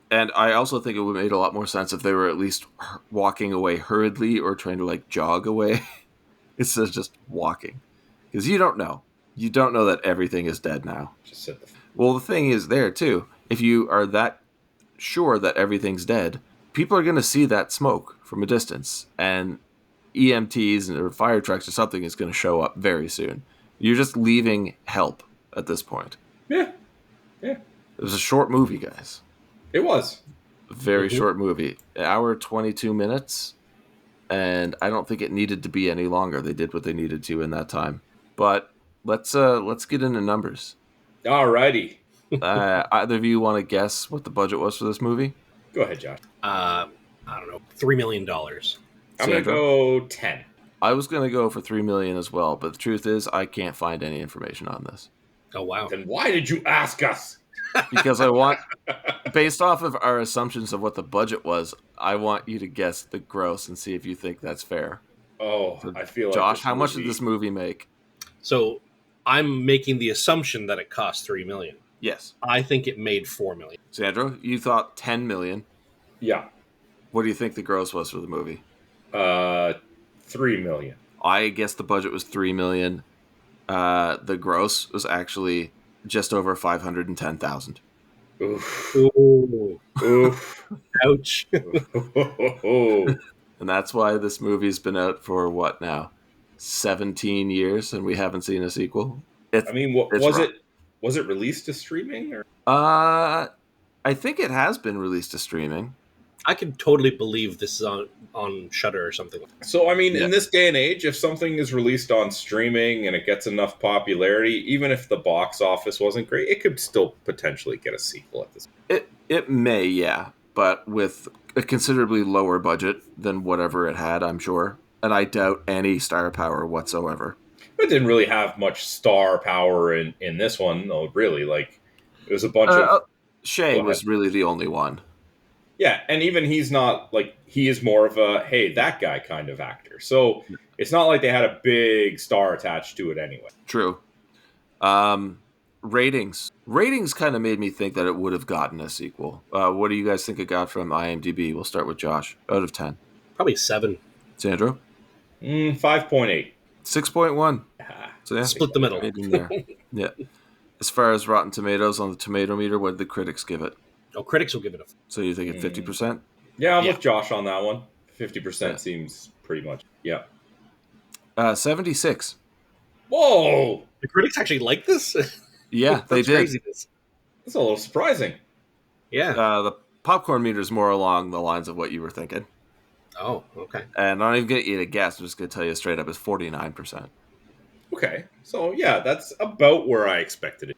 And I also think it would have made a lot more sense if they were at least walking away hurriedly or trying to jog away instead of just walking. Because you don't know. You don't know that everything is dead now. Just sit the Well, the thing is there too. If you are that sure that everything's dead, people are going to see that smoke from a distance, and EMTs or fire trucks or something is going to show up very soon. You're just leaving help at this point. Yeah. Yeah, It was a short movie, guys. it was. A very short movie. An hour, 22 minutes. And I don't think it needed to be any longer. They did what they needed to in that time. But let's get into numbers. Alrighty. Either of you want to guess what the budget was for this movie? Go ahead, Josh. I don't know, $3 million. I'm going to Sandra? go 10. I was going to go for $3 million as well, but the truth is I can't find any information on this. Oh, wow. Then why did you ask us? Because I want, based off of our assumptions of what the budget was, I want you to guess the gross and see if you think that's fair. Oh, I feel like Josh, this how much movie- did this movie make? So I'm making the assumption that it cost $3 million. Yes. I think it made $4 million. Sandro, you thought $10 million. Yeah. What do you think the gross was for the movie? 3 million. I guess the budget was $3 million. The gross was actually just over $510,000. Oof. Ooh, Oof. ouch. And that's why this movie's been out for what now? 17 years and we haven't seen a sequel. I mean, what It's was rough. it? Was it released to streaming? Or? I think it has been released to streaming. I can totally believe this is on Shudder or something. So, I mean, Yeah. in this day and age, if something is released on streaming and it gets enough popularity, even if the box office wasn't great, it could still potentially get a sequel at this point. It may, yeah, but with a considerably lower budget than whatever it had, I'm sure. And I doubt any star power whatsoever. It didn't really have much star power in this one, though, really. Like, it was a bunch of... Shea was really the only one. Yeah, and even he's not, like, he is more of a, hey, that guy kind of actor. So, it's not like they had a big star attached to it anyway. True. Ratings. Ratings kind of made me think that it would have gotten a sequel. What do you guys think it got from IMDb? We'll start with Josh. Out of 10. Probably 7. Sandro? 5.8. 6.1. So yeah, Split the middle. right in there. Yeah. As far as Rotten Tomatoes on the tomato meter, what did the critics give it? Oh, critics will give it a... So you think it's 50%? Yeah, I'm Yeah. with Josh on that one. 50% seems pretty much. Yeah. 76. Whoa! The critics actually like this? Yeah, they That's did. craziness. That's a little surprising. Yeah. The popcorn meter is more along the lines of what you were thinking. Oh, okay. And I'm not even going to get you to guess. I'm just going to tell you straight up, it's 49%. Okay. So, yeah, that's about where I expected it.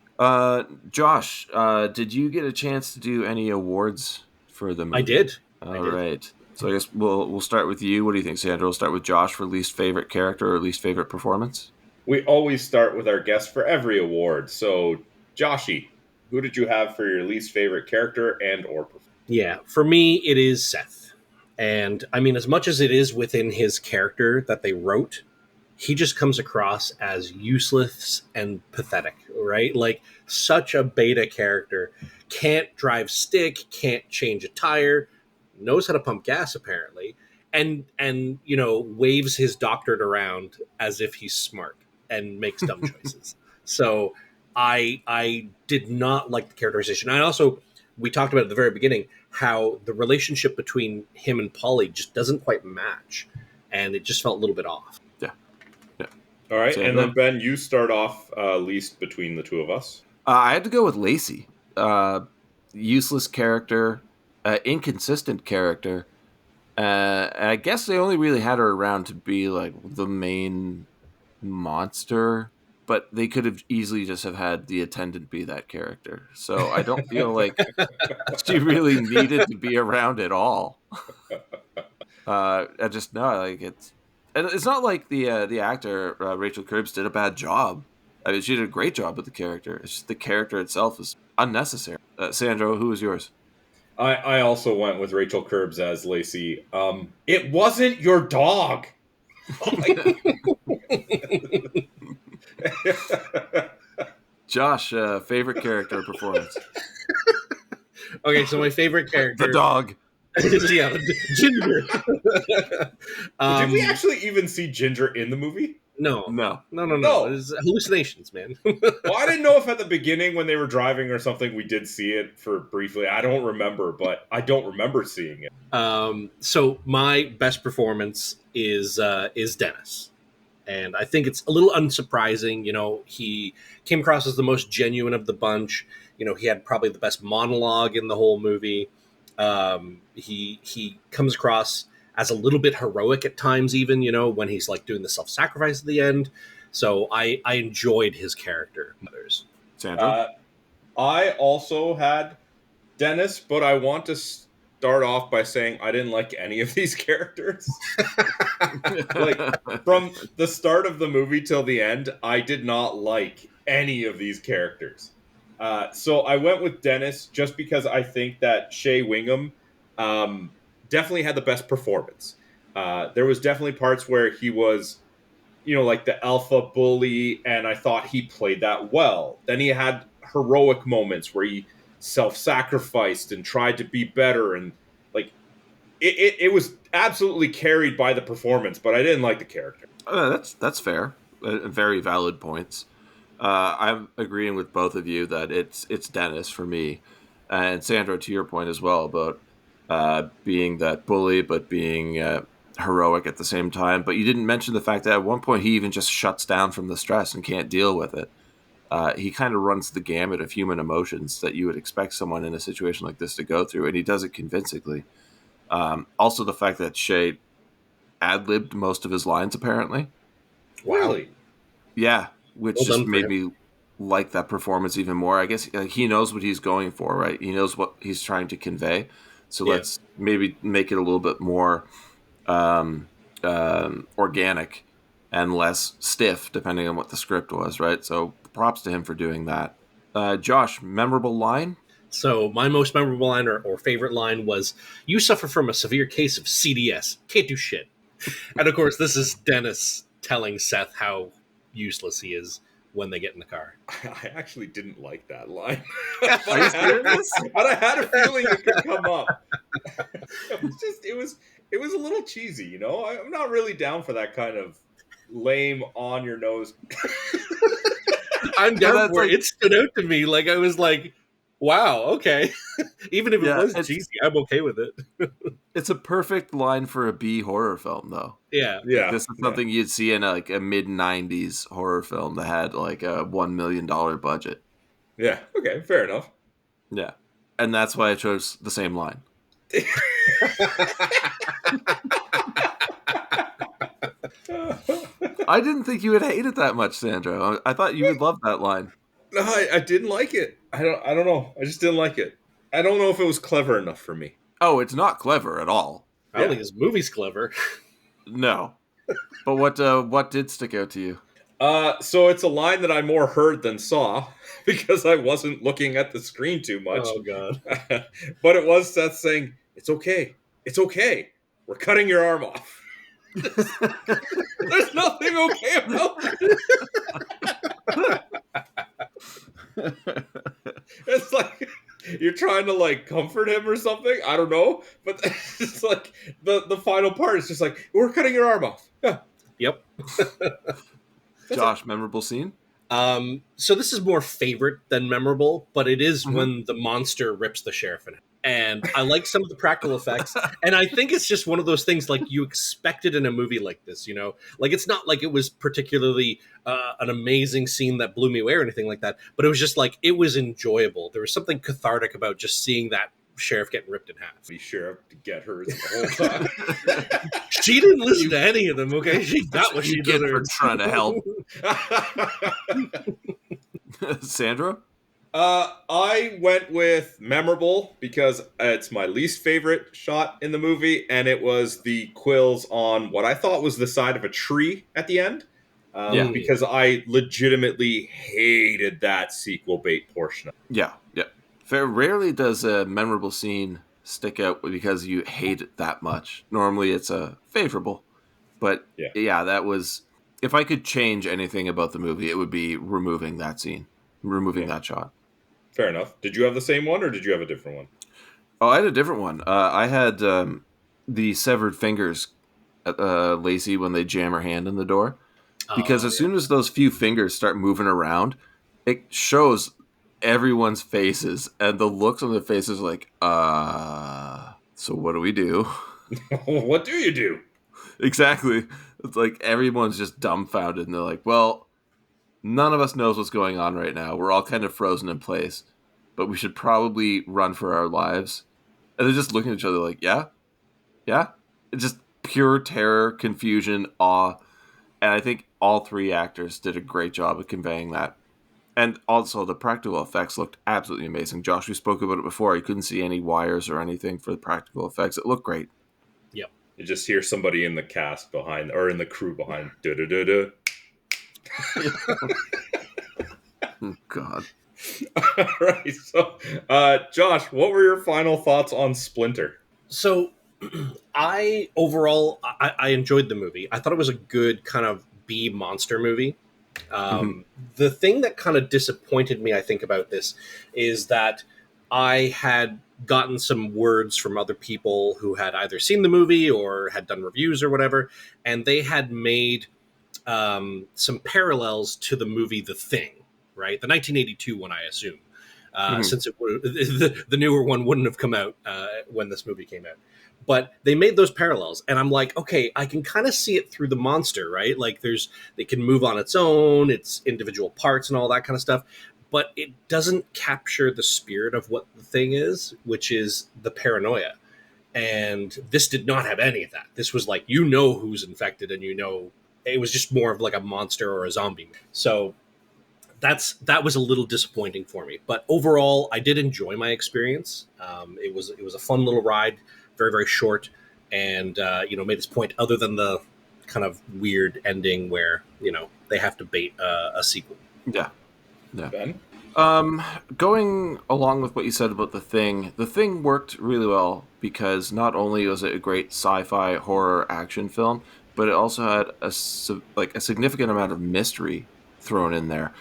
Josh, did you get a chance to do any awards for the movie? I did. All right. So I guess we'll start with you. What do you think, Sandra? We'll start with Josh for least favorite character or least favorite performance. We always start with our guest for every award. So, Joshy, who did you have for your least favorite character and or performance? Yeah, for me, it is Seth. And, I mean, as much as it is within his character that they wrote, he just comes across as useless and pathetic, right? Like, such a beta character. Can't drive stick, can't change a tire, knows how to pump gas, apparently, and you know, waves his doctorate around as if he's smart and makes dumb choices. So I did not like the characterization. I also, we talked about at the very beginning, how the relationship between him and Polly just doesn't quite match, and it just felt a little bit off. All right. Sandra? And then, Ben, you start off least between the two of us. I had to go with Lacey. Useless character, inconsistent character. And I guess they only really had her around to be like the main monster, but they could have easily just have had the attendant be that character. So I don't feel like she really needed to be around at all. I just know, like, it's not like the actor Rachel Curbs did a bad job. I mean, she did a great job with the character. It's just the character itself is unnecessary. Sandro, who was yours? I also went with Rachel Curbs as Lacey. It wasn't your dog. Josh, favorite character performance? Okay, so my favorite character... The dog. Yeah, Ginger. Did we actually even see Ginger in the movie? No. No. No. It's hallucinations, man. Well, I didn't know if at the beginning when they were driving or something we did see it for briefly. I don't remember, but I don't remember seeing it. So my best performance is Dennis, And I think it's a little unsurprising. He came across as the most genuine of the bunch. He had probably the best monologue in the whole movie. He comes across as a little bit heroic at times, even, when he's like doing the self-sacrifice at the end. So I enjoyed his character. Sandra? I also had Dennis, but I want to start off by saying I didn't like any of these characters. Like, from the start of the movie till the end, I did not like any of these characters. So I went with Dennis just because I think that Shea Whigham definitely had the best performance. There was definitely parts where he was, like the alpha bully, and I thought he played that well. Then he had heroic moments where he self-sacrificed and tried to be better, and like it was absolutely carried by the performance, but I didn't like the character. That's fair. Very valid points. I'm agreeing with both of you that it's Dennis for me, and Sandra, to your point as well about being that bully but being heroic at the same time. But you didn't mention the fact that at one point he even just shuts down from the stress and can't deal with it. He kind of runs the gamut of human emotions that you would expect someone in a situation like this to go through, and he does it convincingly. Also, the fact that Shea ad-libbed most of his lines, apparently. Really? Yeah, which just made me like that performance even more. I guess he knows what he's going for, right? He knows what he's trying to convey. So let's maybe make it a little bit more organic and less stiff, depending on what the script was, right? So props to him for doing that. Josh, memorable line? So my most memorable line or favorite line was, "You suffer from a severe case of CDS. Can't do shit." And of course, this is Dennis telling Seth how useless he is when they get in the car. I actually didn't like that line. But I had a feeling it could come up. It was a little cheesy, I'm not really down for that kind of lame on your nose. I'm down for it. It stood out to me. Like, I was like, wow, okay. Even if it was cheesy, I'm okay with it. It's a perfect line for a B horror film, though. Yeah. This is something you'd see in a mid-90s horror film that had like a $1 million budget. Yeah, okay, fair enough. Yeah. And that's why I chose the same line. I didn't think you would hate it that much, Sandra. I thought you would love that line. No, I didn't like it. I don't know. I just didn't like it. I don't know if it was clever enough for me. Oh, it's not clever at all. I don't think this movie's clever. No. But what did stick out to you? So it's a line that I more heard than saw because I wasn't looking at the screen too much. Oh, God. But it was Seth saying, "It's okay. It's okay. We're cutting your arm off." There's nothing okay about it. It's like you're trying to like comfort him or something. I don't know, but it's like the final part is just like, "We're cutting your arm off." Yeah. Yep. Josh, memorable scene? So this is more favorite than memorable, but it is when the monster rips the sheriff in half. And I like some of the practical effects. And I think it's just one of those things like you expected in a movie like this, Like, it's not like it was particularly an amazing scene that blew me away or anything like that. But it was just like, it was enjoyable. There was something cathartic about just seeing that sheriff getting ripped in half. Be sheriff to get hers the whole time. She didn't listen to any of them, okay? She got what she did. For trying to help. Sandra? I went with memorable because it's my least favorite shot in the movie, and it was the quills on what I thought was the side of a tree at the end. Because I legitimately hated that sequel bait portion. Yeah. Rarely does a memorable scene stick out because you hate it that much. Normally it's a favorable. But yeah, that was... If I could change anything about the movie, it would be removing that scene. Removing that shot. Fair enough. Did you have the same one, or did you have a different one? Oh, I had a different one. I had the severed fingers at Lacey when they jam her hand in the door. Because as soon as those few fingers start moving around, it shows everyone's faces, and the looks on their faces like, so what do we do? What do you do? Exactly. It's like everyone's just dumbfounded, and they're like, "Well, none of us knows what's going on right now. We're all kind of frozen in place, but we should probably run for our lives." And they're just looking at each other like, "Yeah, yeah." It's just pure terror, confusion, awe, and I think all three actors did a great job of conveying that. And also, the practical effects looked absolutely amazing. Josh, we spoke about it before. You couldn't see any wires or anything for the practical effects. It looked great. Yep. You just hear somebody in the cast behind, or in the crew behind. Da da da da. Oh, God. All right. So, Josh, what were your final thoughts on Splinter? So, I overall I enjoyed the movie. I thought it was a good kind of B monster movie. The thing that kind of disappointed me, I think, about this is that I had gotten some words from other people who had either seen the movie or had done reviews or whatever, and they had made some parallels to the movie The Thing, right? The 1982 one, I assume, since the newer one wouldn't have come out when this movie came out. But they made those parallels, and I'm like, okay, I can kind of see it through the monster, right? Like, it can move on its own, its individual parts, and all that kind of stuff. But it doesn't capture the spirit of what the thing is, which is the paranoia. And this did not have any of that. This was like, you know who's infected, and you know it was just more of like a monster or a zombie. So that was a little disappointing for me. But overall, I did enjoy my experience. It was a fun little ride, very, very short, and made its point. Other than the kind of weird ending where they have to bait a sequel. Yeah. Ben? Going along with what you said about the thing worked really well because not only was it a great sci-fi horror action film, but it also had a significant amount of mystery thrown in there.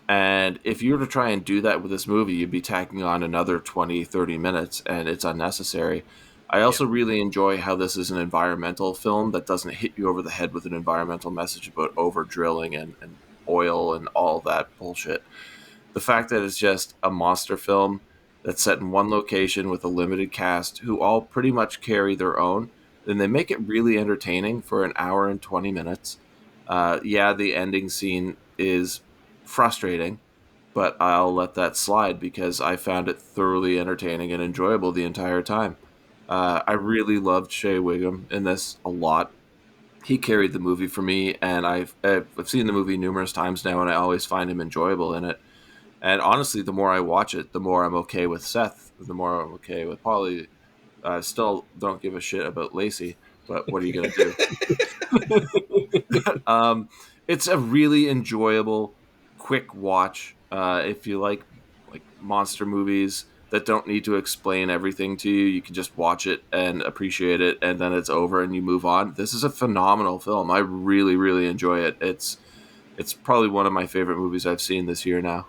And if you were to try and do that with this movie, you'd be tacking on another 20, 30 minutes, and it's unnecessary. I also really enjoy how this is an environmental film that doesn't hit you over the head with an environmental message about over drilling and oil and all that bullshit. The fact that it's just a monster film that's set in one location with a limited cast who all pretty much carry their own, then they make it really entertaining for an hour and 20 minutes. The ending scene is frustrating, but I'll let that slide because I found it thoroughly entertaining and enjoyable the entire time. I really loved Shea Whigham in this a lot. He carried the movie for me, and I've seen the movie numerous times now, and I always find him enjoyable in it. And honestly, the more I watch it, the more I'm okay with Seth, the more I'm okay with Paulo. I still don't give a shit about Lacey, but what are you going to do? It's a really enjoyable, quick watch. If you like monster movies that don't need to explain everything to you, you can just watch it and appreciate it, and then it's over and you move on. This is a phenomenal film. I really, really enjoy it. It's probably one of my favorite movies I've seen this year now.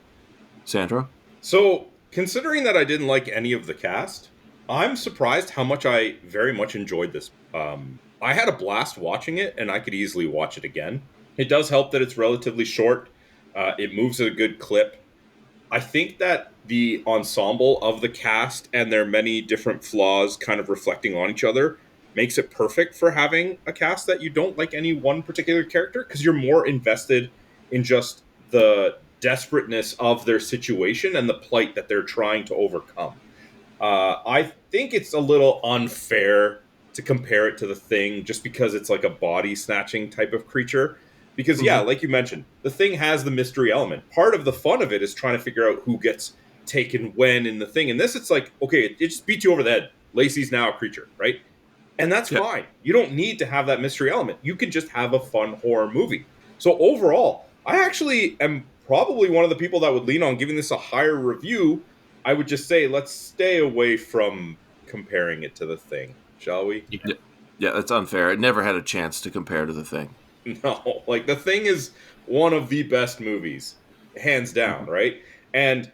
Sandro? So, considering that I didn't like any of the cast, I'm surprised how much I very much enjoyed this. I had a blast watching it, and I could easily watch it again. It does help that it's relatively short. It moves at a good clip. I think that the ensemble of the cast and their many different flaws kind of reflecting on each other makes it perfect for having a cast that you don't like any one particular character, because you're more invested in just the desperateness of their situation and the plight that they're trying to overcome. I think it's a little unfair to compare it to The Thing just because it's like a body snatching type of creature. Because, like you mentioned, The Thing has the mystery element. Part of the fun of it is trying to figure out who gets taken when in The Thing. In this, it's like, okay, it just beats you over the head. Lacey's now a creature, right? And that's fine. You don't need to have that mystery element. You can just have a fun horror movie. So overall, I actually am probably one of the people that would lean on giving this a higher review. I would just say, let's stay away from comparing it to The Thing, shall we? Yeah, that's unfair. It never had a chance to compare to The Thing. No, like The Thing is one of the best movies, hands down, right? And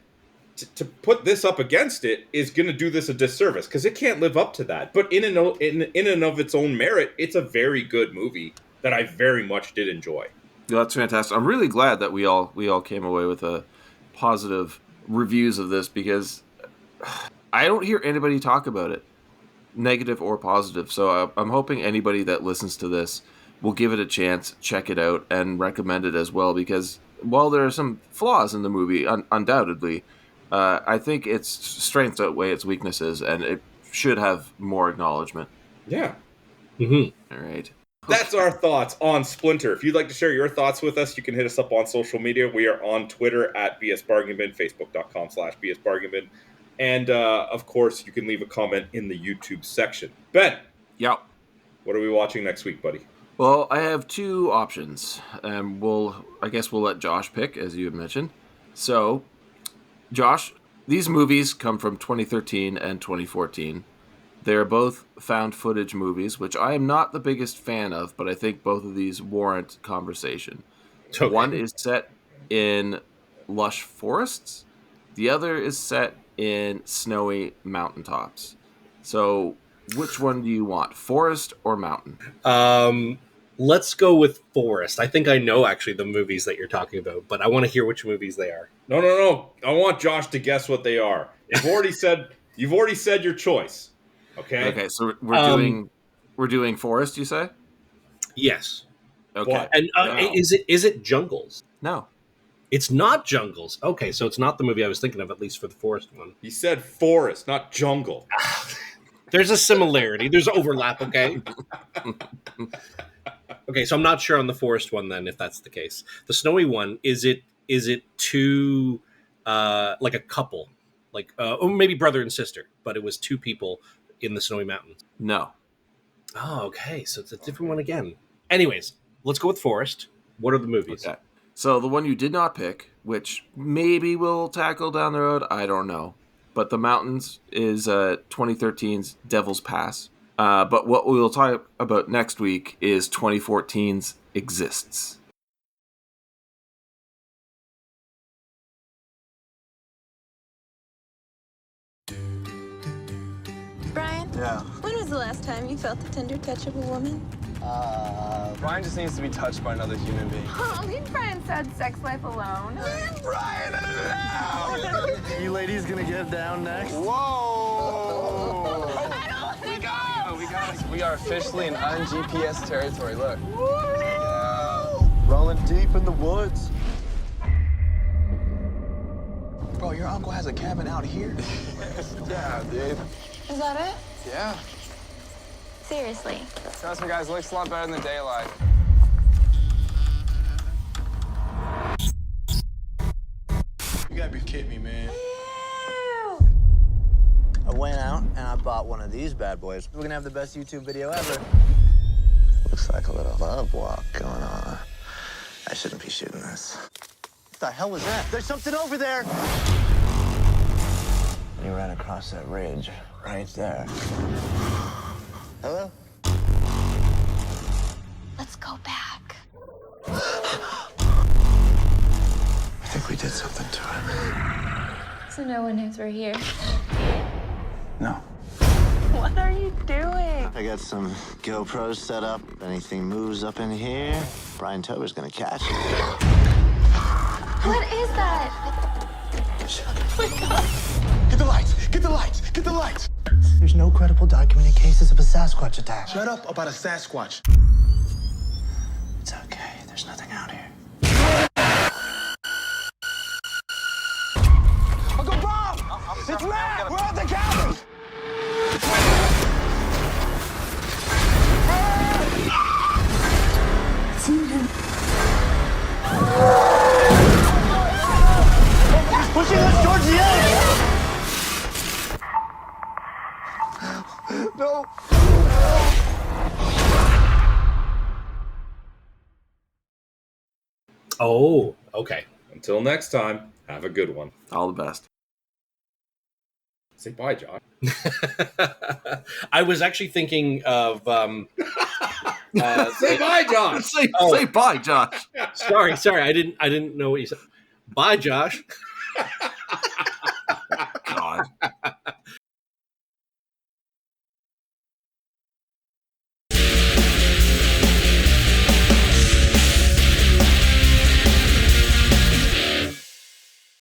to put this up against it is going to do this a disservice because it can't live up to that. But in and of its own merit, it's a very good movie that I very much did enjoy. Yeah, that's fantastic. I'm really glad that we all came away with a positive reviews of this because I don't hear anybody talk about it, negative or positive. So I'm hoping anybody that listens to this will give it a chance, check it out, and recommend it as well. Because while there are some flaws in the movie, undoubtedly, I think its strengths outweigh its weaknesses, and it should have more acknowledgement. Yeah. All right. That's our thoughts on Splinter. If you'd like to share your thoughts with us, you can hit us up on social media. We are on Twitter at BSBargainBin, Facebook.com/BSBargainBin. And, of course, you can leave a comment in the YouTube section. Ben. Yep. What are we watching next week, buddy? Well, I have two options. I guess we'll let Josh pick, as you had mentioned. So, Josh, these movies come from 2013 and 2014. They are both found footage movies, which I am not the biggest fan of, but I think both of these warrant conversation. Okay. One is set in lush forests. The other is set in snowy mountaintops. So, which one do you want, forest or mountain? Let's go with forest. I think I know actually the movies that you're talking about, but I want to hear which movies they are. No. I want Josh to guess what they are. You've already said your choice. Okay, so we're doing forest, you say? Yes. Okay. But, and is it Jungles? No. It's not Jungles. Okay, so it's not the movie I was thinking of, at least for the forest one. He said forest, not jungle. There's a similarity. There's overlap, okay? Okay, so I'm not sure on the forest one then, if that's the case. The snowy one, is it two, like a couple? Like, or maybe brother and sister, but it was two people in the snowy mountains. No. Oh, okay. So it's a different one again. Anyways, let's go with forest. What are the movies? Okay. So the one you did not pick, which maybe we'll tackle down the road, I don't know. But the mountains is 2013's Devil's Pass. But what we will talk about next week is 2014's Exists. Brian? Yeah. When was the last time you felt the tender touch of a woman? Brian just needs to be touched by another human being. Oh, leave Brian's sad sex life alone. Leave Brian alone! You ladies gonna get down next? Whoa! I don't want to go! We are officially in un-GPS territory, look. Yeah. Rolling deep in the woods. Bro, your uncle has a cabin out here? Yeah, dude. Is that it? Yeah. Seriously. Trust me, guys, looks a lot better than the daylight. You gotta be kidding me, man. Ew. I went out and I bought one of these bad boys. We're gonna have the best YouTube video ever. Looks like a little love walk going on. I shouldn't be shooting this. What the hell was that? There's something over there! You ran across that ridge right there. Hello? Let's go back. I think we did something to it. So no one knows we're here. No. What are you doing? I got some GoPros set up. If anything moves up in here, Brian Tober's gonna catch it. What is that? Oh my God. Get the lights! Get the lights! Get the lights! There's no credible documented cases of a Sasquatch attack. Shut up about a Sasquatch. It's okay. There's nothing out here. Uncle Bob! It's Matt! We're at the cabin! He's pushing us towards the edge! No! Oh, okay. Until next time, have a good one. All the best. Say bye, Josh. I was actually thinking of Say bye, Josh. Say bye, Josh. sorry, I didn't know what you said. Bye, Josh.